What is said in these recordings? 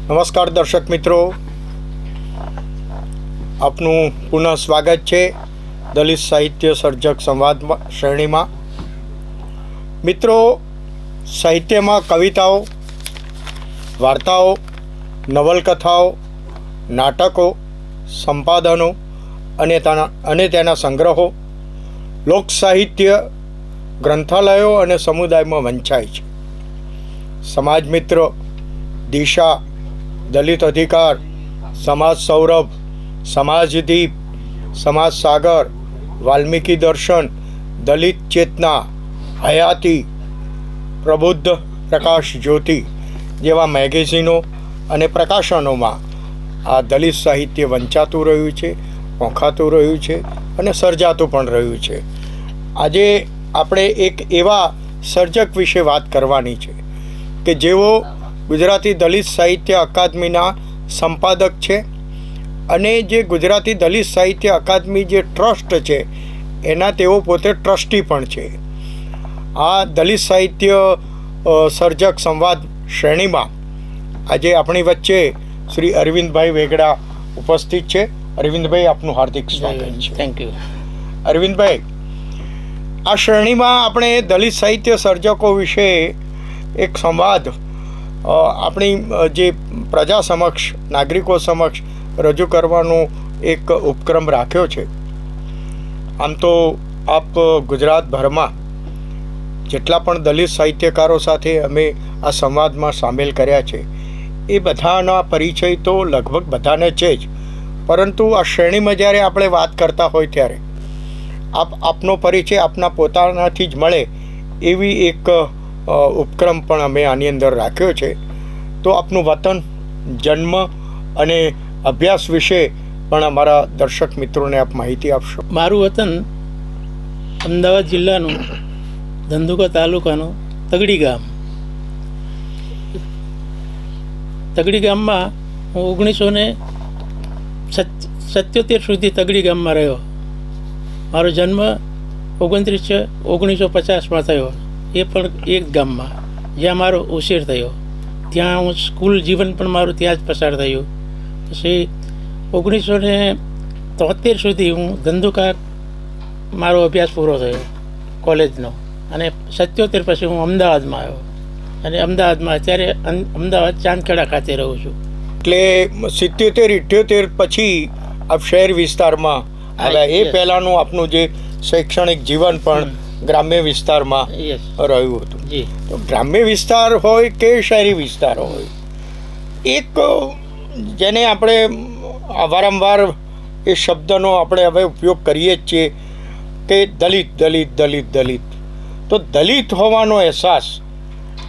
નમસ્કાર દર્શક મિત્રો, આપનું પુનઃ સ્વાગત છે દલિત સાહિત્ય સર્જક સંવાદ શ્રેણીમાં. મિત્રો, સાહિત્યમાં કવિતાઓ, વાર્તાઓ, નવલકથાઓ, નાટકો, સંપાદનો અને તેના સંગ્રહો લોક સાહિત્ય ગ્રંથાલયો અને સમુદાયમાં વંચાય છે. સમાજ મિત્ર, દિશા, દલિત અધિકાર, સમાજ સૌરભ, સમાજદીપ, સમાજ સાગર, વાલ્મીકી દર્શન, દલિત ચેતના, હયાતી, પ્રબુદ્ધ, પ્રકાશ જ્યોતિ જેવા મેગેઝિનો અને પ્રકાશનોમાં આ દલિત સાહિત્ય વંચાતું રહ્યું છે, વખાતું રહ્યું છે અને સર્જાતું પણ રહ્યું છે. આજે આપણે એક એવા સર્જક વિશે વાત કરવાની છે કે જેઓ ગુજરાતી દલિત સાહિત્ય અકાદમીના સંપાદક છે અને જે ગુજરાતી દલિત સાહિત્ય અકાદમી જે ટ્રસ્ટ છે એના તેઓ પોતે ટ્રસ્ટી પણ છે. આ દલિત સાહિત્ય સર્જક સંવાદ શ્રેણીમાં આજે આપણી વચ્ચે શ્રી અરવિંદભાઈ વેગડા ઉપસ્થિત છે. અરવિંદભાઈ, આપનું હાર્દિક સ્વાગત છે. Thank you. અરવિંદભાઈ, આ શ્રેણીમાં આપણે દલિત સાહિત્ય સર્જકો વિશે એક સંવાદ આપણી જે પ્રજા સમક્ષ, નાગરિકો સમક્ષ રજૂ કરવાનો એક ઉપક્રમ રાખ્યો છે. આમ તો આપ ગુજરાતભરમાં જેટલા પણ દલિત સાહિત્યકારો સાથે અમે આ સંવાદમાં સામેલ કર્યા છે એ બધાના પરિચય તો લગભગ બધાને છે જ, પરંતુ આ શ્રેણીમાં જ્યારે આપણે વાત કરતા હોય ત્યારે આપનો પરિચય આપના પોતાનાથી જ મળે એવી એક ઉપક્રમ પણ અમે આની અંદર રાખ્યો છે. તો આપનું વતન, જન્મ અને અભ્યાસ વિશે પણ અમારા દર્શક મિત્રોને આપ માહિતી આપશો. મારું વતન અમદાવાદ જિલ્લાનું ધંધુકા તાલુકાનું તગડી ગામ. તગડી ગામમાં હું 1977 સુધી તગડી ગામમાં રહ્યો. મારો જન્મ 29/6/1950 થયો, એ પણ એક ગામમાં જ્યાં મારો ઉછેર થયો. ત્યાં હું સ્કૂલ જીવન પણ મારું ત્યાં જ પસાર થયું. પછી 1973 સુધી હું ધંધુકા મારો અભ્યાસ પૂરો થયો કોલેજનો, અને 77 પછી હું અમદાવાદમાં આવ્યો અને અમદાવાદમાં અત્યારે અમદાવાદ ચાંદખેડા ખાતે રહું છું. એટલે 77-78 પછી આપ શહેર વિસ્તારમાં આવ્યા. એ પહેલાંનું આપનું જે શૈક્ષણિક જીવન પણ ગ્રામ્ય વિસ્તારમાં રહ્યું હતું. જી. તો ગ્રામ્ય વિસ્તાર હોય કે શહેરી વિસ્તાર હોય, એક જેને આપણે વારંવાર એ શબ્દનો આપણે હવે ઉપયોગ કરીએ જ છીએ કે દલિત દલિત દલિત દલિત. તો દલિત હોવાનો અહેસાસ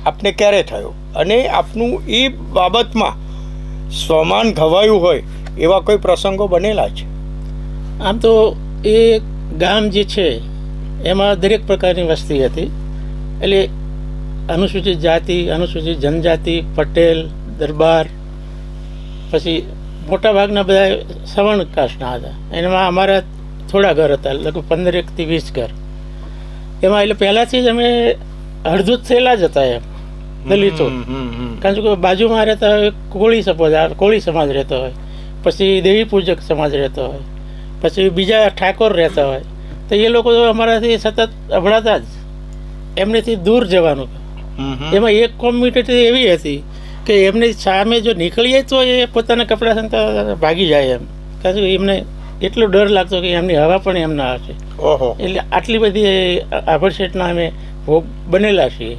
આપને ક્યારે થયો અને આપનું એ બાબતમાં સ્વમાન ઘવાયું હોય એવા કોઈ પ્રસંગો બનેલા છે? આમ તો એ ગામ જે છે એમાં દરેક પ્રકારની વસ્તી હતી. એટલે અનુસૂચિત જાતિ, અનુસૂચિત જનજાતિ, પટેલ, દરબાર, પછી મોટાભાગના બધા સવર્ણ કાસ્ટના હતા. એમાં અમારા થોડા ઘર હતા, લગભગ 15-20 ઘર. એમાં એટલે પહેલાંથી જ અમે અડધૂત થયેલા જ હતા એમ દલિતો. કારણ કે બાજુમાં રહેતા હોય કોળી સમાજ રહેતો હોય, પછી દેવી પૂજક સમાજ રહેતો હોય, પછી બીજા ઠાકોર રહેતા હોય, તો એ લોકો અમારાથી સતત અભડાતા જ, એમનેથી દૂર જવાનું. એમાં એક કોમ્યુનિટી એવી હતી કે એમની સામે જો નીકળીએ તો એ પોતાના કપડાં સંતા ભાગી જાય એમ, કારણ કે એમને એટલો ડર લાગતો કે એમની હવા પણ એમ ના હશે. એટલે આટલી બધી આભડછેટના અમે ભોગ બનેલા છીએ.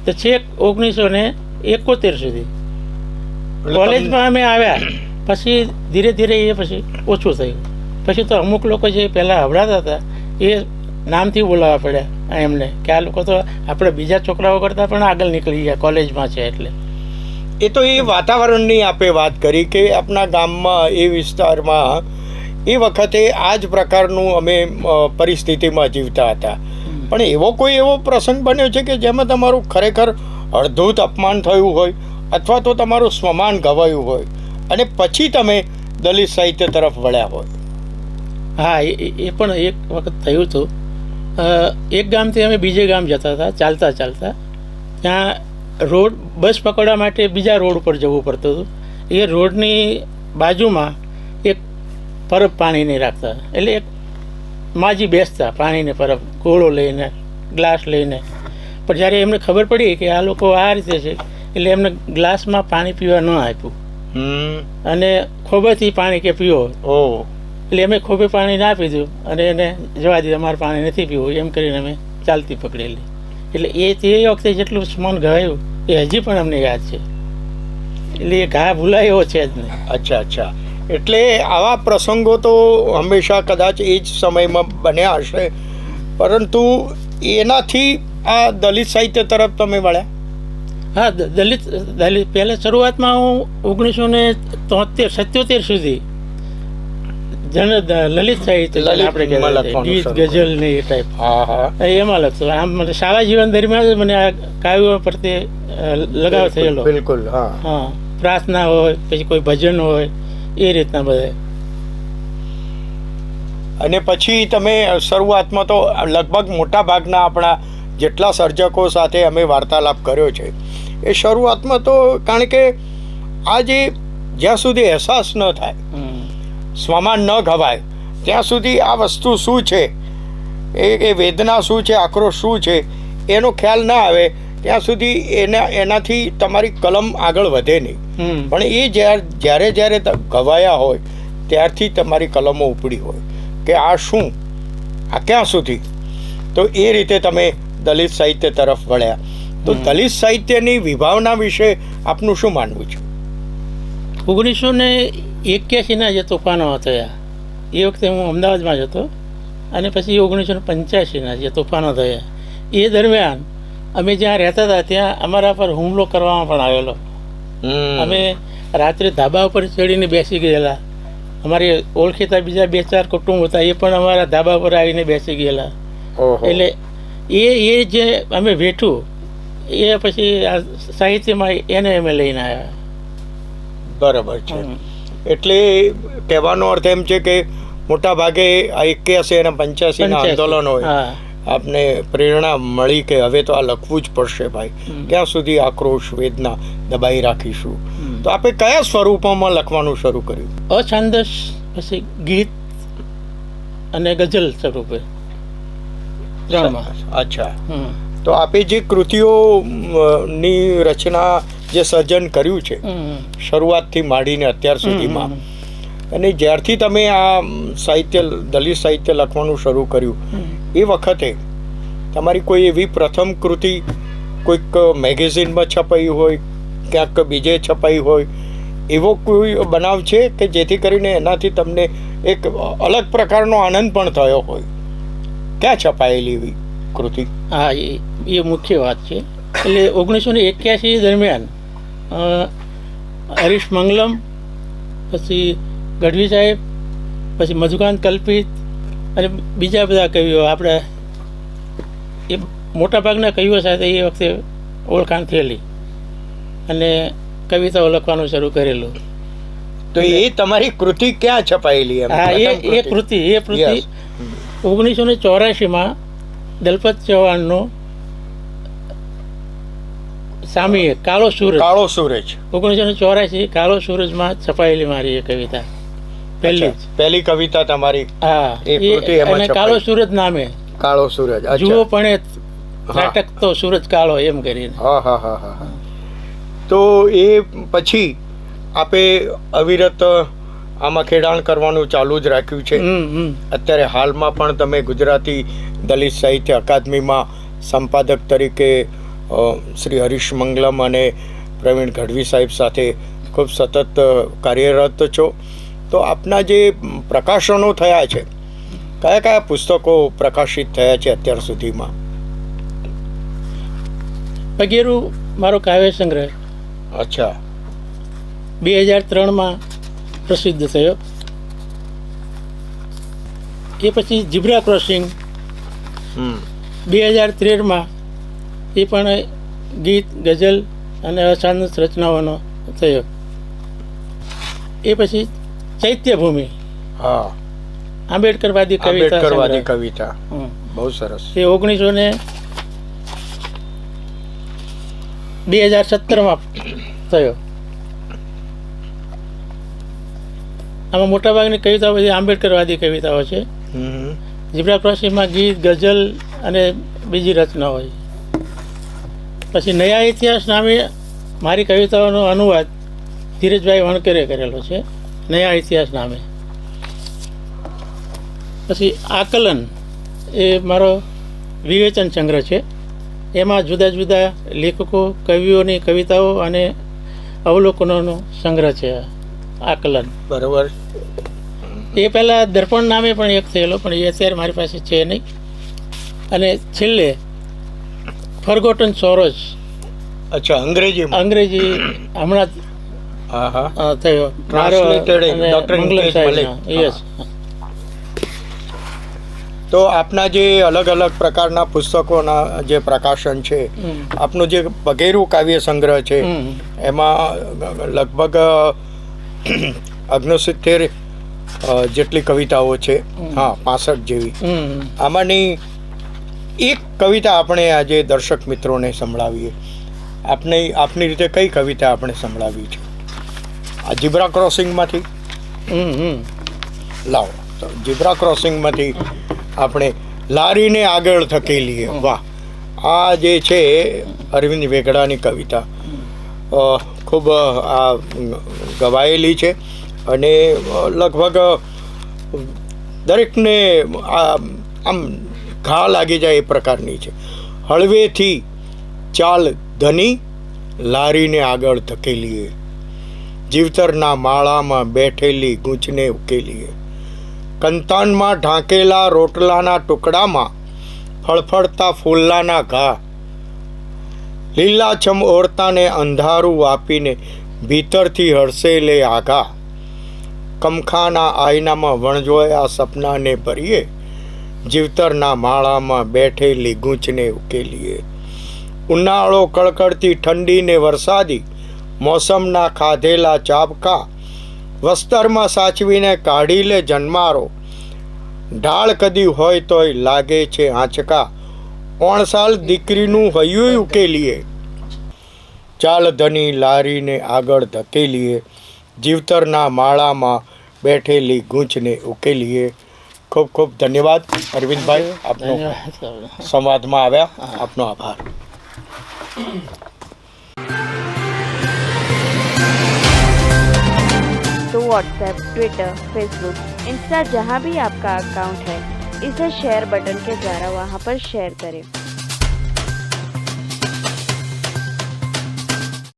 તો છેક 1971 સુધી કોલેજમાં અમે આવ્યા. પછી ધીરે ધીરે એ પછી ઓછું થયું. પછી તો અમુક લોકો જે પહેલાં હવડાતા હતા એ નામથી બોલાવવા પડ્યા એમને કે આ લોકો તો આપણે બીજા છોકરાઓ કરતાં પણ આગળ નીકળી ગયા, કોલેજમાં છે એટલે. એ તો એ વાતાવરણની આપે વાત કરી કે આપણા ગામમાં, એ વિસ્તારમાં એ વખતે આ જ પ્રકારનું અમે પરિસ્થિતિમાં જીવતા હતા. પણ એવો પ્રસંગ બન્યો છે કે જેમાં તમારું ખરેખર અડધૂત અપમાન થયું હોય અથવા તો તમારું સ્વમાન ઘવાયું હોય અને પછી તમે દલિત સાહિત્ય તરફ વળ્યા હોય? હા, એ પણ એક વખત થયું હતું. એક ગામથી અમે બીજે ગામ જતા હતા ચાલતા. ત્યાં રોડ બસ પકડવા માટે બીજા રોડ ઉપર જવું પડતું હતું. એ રોડની બાજુમાં એક પરબ પાણીની રાખતા, એટલે એક માજી બેસતા પાણીને પરબ, ગોળો લઈને, ગ્લાસ લઈને. પણ જ્યારે એમને ખબર પડી કે આ લોકો આ રીતે છે, એટલે એમને ગ્લાસમાં પાણી પીવા ન આપ્યું, અને ખોબેથી પાણી કે પીવો. એટલે અમે ખોબે પાણી ના પીધું અને એને જવા દીધું, અમારે પાણી નથી પીવું એમ કરીને અમે ચાલતી પકડેલી. એટલે તે વખતે જેટલું મન ગવાયું એ હજી પણ અમને યાદ છે. એટલે એ ઘા ભૂલાય એવો છે જ નહીં. અચ્છા અચ્છા. એટલે આવા પ્રસંગો તો હંમેશા કદાચ એ જ સમયમાં બન્યા હશે, પરંતુ એનાથી આ દલિત સાહિત્ય તરફ તમે વળ્યા? હા, દલિત પહેલાં શરૂઆતમાં હું 1977 સુધી લલિત સાહિત્ય આપણે ગીત ગઝલ ને એ ટાઈપ એમાં લખતો. આમ શાળા જીવન દરમિયાન જ મને આ કાવ્યો પ્રત્યે લગાવ થયેલો. બિલકુલ. હા, પ્રાર્થના હોય, પછી કોઈ ભજન હોય, એ રીતના બધા. અને પછી તમે શરૂઆતમાં તો લગભગ મોટા ભાગના આપણા જેટલા સર્જકો સાથે અમે વાર્તાલાપ કર્યો છે, એ શરૂઆતમાં તો કારણ કે આ જે જ્યાં સુધી અહેસાસ ન થાય, સ્વમાં ન ઘવાય, ત્યાં સુધી આ વસ્તુ શું છે, એ વેદના શું છે, આક્રોશ શું છે, એનો ખ્યાલ ના આવે ત્યાં સુધી એનાથી તમારી કલમ આગળ વધે નહીં. પણ એ જ્યારે ઘવાયા હોય ત્યારથી તમારી કલમો ઉપડી હોય કે આ શું, આ ક્યાં સુધી. તો એ રીતે તમે દલિત સાહિત્ય તરફ વળ્યા. તો દલિત સાહિત્યની વિભાવના વિશે આપનું શું માનવું છે? 1981ના જે તોફાનો થયા એ વખતે હું અમદાવાદમાં જ હતો, અને પછી 1985ના જે તોફાનો થયા એ દરમિયાન અમે જ્યાં રહેતા હતા ત્યાં અમારા પર હુમલો કરવામાં પણ આવેલો. અમે રાત્રે ધાબા ઉપર ચડીને બેસી ગયેલા. અમારી ઓળખીતા બીજા 2-4 કુટુંબ હતા, એ પણ અમારા ધાબા પર આવીને બેસી ગયેલા. એટલે એ જે અમે વેઠું એ પછી આ સાહિત્યમાં એને અમે લઈને આવ્યા. બરાબર છે. એટલે કહેવાનો અર્થ એમ છે કે મોટા ભાગે 81 અને 85ના આંદોલન હોય, આપને પ્રેરણા મળી કે હવે તો આ લખવું જ પડશે ભાઈ, ક્યાં સુધી આક્રોશ વેદના દબાઈ રાખીશું. તો આપે કયા સ્વરૂપોમાં લખવાનું શરૂ કર્યું? અછાંદસ, પછી ગીત અને ગઝલ સ્વરૂપે, 3માં. અચ્છા. તો આપે જે કૃતિઓની રચના, જે સર્જન કર્યું છે શરૂઆતથી માંડીને અત્યાર સુધીમાં, અને જ્યારથી તમે આ સાહિત્ય, દલિત સાહિત્ય લખવાનું શરૂ કર્યું એ વખતે તમારી કોઈ એવી પ્રથમ કૃતિ કોઈક મેગેઝિનમાં છપાઈ હોય, ક્યાંક બીજે છપાઈ હોય, એવો કોઈ બનાવ છે કે જેથી કરીને એનાથી તમને એક અલગ પ્રકારનો આનંદ પણ થયો હોય? ક્યાં છપાયેલી એવી કૃતિ? હા, એ મુખ્ય વાત છે. એટલે 1981 દરમિયાન હરીશ મંગલમ, પછી ગઢવી સાહેબ, પછી મધુકાંત કલ્પિત અને બીજા બધા કવિઓ, આપણે એ મોટાભાગના કવિઓ સાથે એ વખતે ઓળખાણ થયેલી અને કવિતાઓ લખવાનું શરૂ કરેલું. તો એ તમારી કૃતિ ક્યાં છપાયેલી? હા, એ કૃતિ 1984માં દલપત ચૌહાણનો સામી કાળો સૂરજ. 1984 કાળો સૂરજમાં છપાયેલી મારી એ કવિતા, પહેલી કવિતા તમારી. હા, અને કાળો સૂરજ નામે. કાળો સૂરજ. જુઓ પણ ત્રાટકતો સૂરજ કાળો, એમ કરીને. તો એ પછી આપે અવિરત આમાં ખેડાણ કરવાનું ચાલુ જ રાખ્યું છે. અત્યારે હાલમાં પણ તમે ગુજરાતી દલિત સાહિત્ય અકાદમીમાં સંપાદક તરીકે શ્રી હરીશ મંગલમ અને પ્રવીણ ગઢવી સાહેબ સાથે ખૂબ સતત કાર્યરત છો. તો આપના જે પ્રકાશનો થયા છે, કયા કયા પુસ્તકો પ્રકાશિત થયા છે અત્યાર સુધીમાં? પગેરું મારો કાવ્ય સંગ્રહ. અચ્છા. 2003માં પ્રસિદ્ધ થયો. એ પછી ઝીબ્રા ક્રોસિંગ 2013માં, એ પણ ગીત ગઝલ અને અછાંદસ રચનાઓનો થયો. એ પછી ચૈત્યભૂમિ, આંબેડકરવાદી કવિતા. બહુ સરસ. એ 2017માં થયો. આમાં મોટાભાગની કવિતાઓ બધી આંબેડકરવાદી કવિતાઓ છે. હમ. ઝીબ્રા ક્રોસિંગમાં ગીત, ગઝલ અને બીજી રચના હોય. પછી નયા ઇતિહાસ નામે મારી કવિતાઓનો અનુવાદ ધીરજભાઈ વણકરે કરેલો છે, નયા ઇતિહાસ નામે. પછી આકલન એ મારો વિવેચન સંગ્રહ છે. એમાં જુદા જુદા લેખકો, કવિઓની કવિતાઓ અને અવલોકનોનો સંગ્રહ છે આકલન. બરોબર. એ પહેલાં દર્પણ નામે પણ એક થયેલો, પણ એ અત્યારે મારી પાસે છે નહીં. અને છેલ્લે ફરગોટન સોરોસ. અચ્છા, અંગ્રેજી હમણાં હા હા થયો Translated Dr. Inkesh Malik. Yes. તો આપના જે અલગ અલગ પ્રકારના પુસ્તકોના જે પ્રકાશન છે, આપનું જે વગેરું કાવ્ય સંગ્રહ છે, એમાં લગભગ 69 જેટલી કવિતાઓ છે. હા, 65 જેવી. આમાંની એક કવિતા આપણે આજે દર્શક મિત્રોને સંભળાવીએ. આપની રીતે કઈ કવિતા આપણે સંભળાવી છે? આ ઝીબ્રા ક્રોસિંગમાંથી લાવો. તો ઝીબ્રા ક્રોસિંગમાંથી આપણે લારીને આગળ ધકેલીએ. વાહ! આ જે છે અરવિંદ વેગડાની કવિતા ખૂબ આ ગવાયેલી છે અને લગભગ દરેકને આમ ઘા લાગી જાય એ પ્રકારની છે. હળવેથી ચાલ ધની, લારીને આગળ ધકેલીએ, જીવતરના માળામાં બેઠેલી ગૂંચને ઉકેલીએ, કંતાનમાં ઢાંકેલા રોટલાના ટુકડામાં ફળફળતા ફૂલાના ઘા, લીલાછમ ઓરતાને અંધારું આપીને ભીતરથી હળસે લે આઘા, કમખાના આયનામાં વણજોયા સપનાને ભરીએ, જીવતરના માળામાં બેઠેલી ગૂંચને ઉકેલીએ, ઉનાળો કળકળતી ઠંડીને વરસાદી, મોસમના ખાધેલા ચાબકા, વસ્તરમાં સાચવીને કાઢી લે જન્મારો, ઢાળ કદી હોય તોય લાગે છે આંચકા, 3 સાલ દીકરીનું હૈયું ઉકેલીએ, ચાલ ધની લારીને આગળ ધકેલીએ, જીવતરના માળામાં બેઠેલી ગૂંચને ઉકેલીએ. ખૂબ ખૂબ ધન્યવાદ અરવિંદભાઈ, આપનો સંવાદમાં આવ્યા. આપનો આભાર. तो व्हाट्सएप, ट्विटर, फेसबुक, इंस्टा जहाँ भी आपका अकाउंट है, इसे शेयर बटन के द्वारा वहाँ पर शेयर करें.